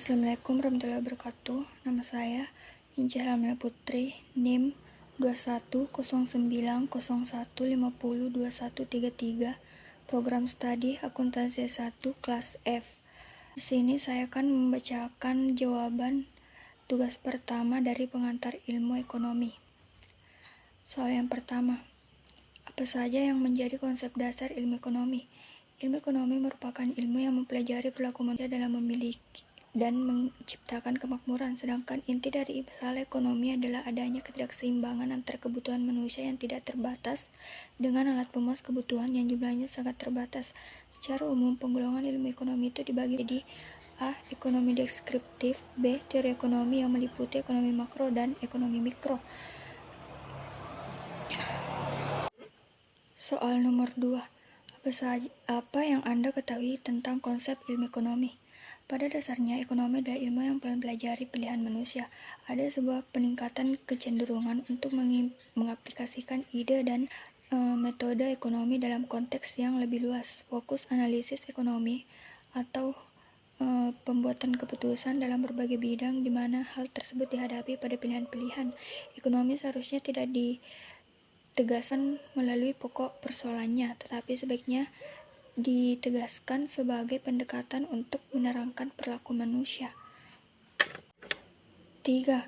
Assalamualaikum warahmatullahi wabarakatuh. Nama saya Inca Hamila Putri, NIM 210901502133, Program Studi Akuntansi 1 Kelas F. Di sini saya akan membacakan jawaban tugas pertama dari pengantar ilmu ekonomi. Soal yang pertama, apa saja yang menjadi konsep dasar ilmu ekonomi? Ilmu ekonomi merupakan ilmu yang mempelajari perilaku manusia dalam memiliki dan menciptakan kemakmuran, sedangkan inti dari masalah ekonomi adalah adanya ketidakseimbangan antara kebutuhan manusia yang tidak terbatas dengan alat pemuas kebutuhan yang jumlahnya sangat terbatas. Secara umum, penggolongan ilmu ekonomi itu dibagi menjadi A. Ekonomi deskriptif, B. Teori ekonomi yang meliputi ekonomi makro dan ekonomi mikro. Soal nomor 2. Apa yang Anda ketahui tentang konsep ilmu ekonomi? Pada dasarnya, ekonomi adalah ilmu yang mempelajari pilihan manusia. Ada sebuah peningkatan kecenderungan untuk mengaplikasikan ide dan metode ekonomi dalam konteks yang lebih luas. Fokus analisis ekonomi atau pembuatan keputusan dalam berbagai bidang di mana hal tersebut dihadapi pada pilihan-pilihan. Ekonomi seharusnya tidak ditegaskan melalui pokok persoalannya, tetapi sebaiknya ditegaskan sebagai pendekatan untuk menerangkan perilaku manusia. 3.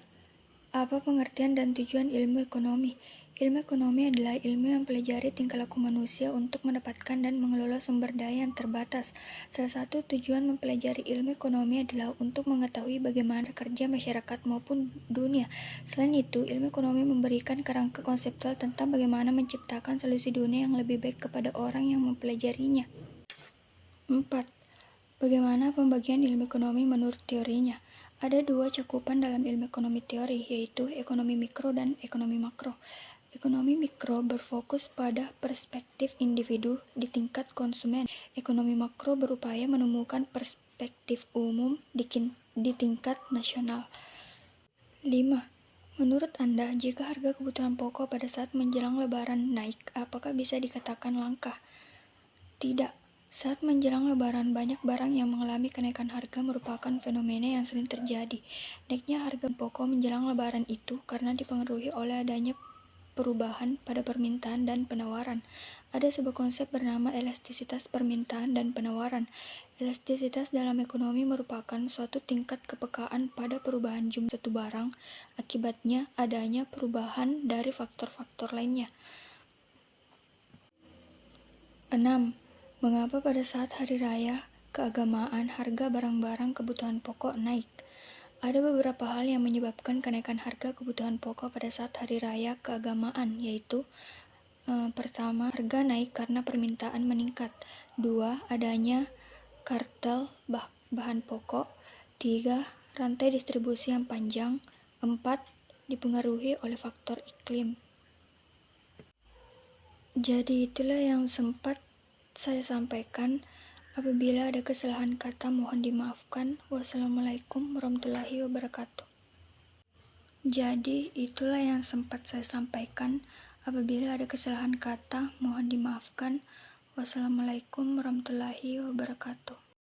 Apa pengertian dan tujuan ilmu ekonomi? Ilmu ekonomi adalah ilmu yang mempelajari tingkah laku manusia untuk mendapatkan dan mengelola sumber daya yang terbatas. Salah satu tujuan mempelajari ilmu ekonomi adalah untuk mengetahui bagaimana kerja masyarakat maupun dunia. Selain itu, ilmu ekonomi memberikan kerangka konseptual tentang bagaimana menciptakan solusi dunia yang lebih baik kepada orang yang mempelajarinya. 4. Bagaimana pembagian ilmu ekonomi menurut teorinya? Ada dua cakupan dalam ilmu ekonomi teori, yaitu ekonomi mikro dan ekonomi makro. Ekonomi mikro berfokus pada perspektif individu di tingkat konsumen. Ekonomi makro berupaya menemukan perspektif umum di tingkat nasional. 5. Menurut Anda, jika harga kebutuhan pokok pada saat menjelang Lebaran naik, apakah bisa dikatakan langka? Tidak. Saat menjelang Lebaran, banyak barang yang mengalami kenaikan harga merupakan fenomena yang sering terjadi. Naiknya harga pokok menjelang Lebaran itu karena dipengaruhi oleh adanya perubahan pada permintaan dan penawaran. Ada sebuah konsep bernama elastisitas permintaan dan penawaran. Elastisitas dalam ekonomi merupakan suatu tingkat kepekaan pada perubahan jumlah satu barang, akibatnya adanya perubahan dari faktor-faktor lainnya. 6. Mengapa pada saat hari raya keagamaan harga barang-barang kebutuhan pokok naik? Ada beberapa hal yang menyebabkan kenaikan harga kebutuhan pokok pada saat hari raya keagamaan, yaitu pertama, harga naik karena permintaan meningkat. 2. Adanya kartel bahan pokok. 3. Rantai distribusi yang panjang. 4. Dipengaruhi oleh faktor iklim. Jadi itulah yang sempat saya sampaikan. Apabila ada kesalahan kata, mohon dimaafkan. Wassalamualaikum warahmatullahi wabarakatuh. Jadi itulah yang sempat saya sampaikan. Apabila ada kesalahan kata, mohon dimaafkan. Wassalamualaikum warahmatullahi wabarakatuh.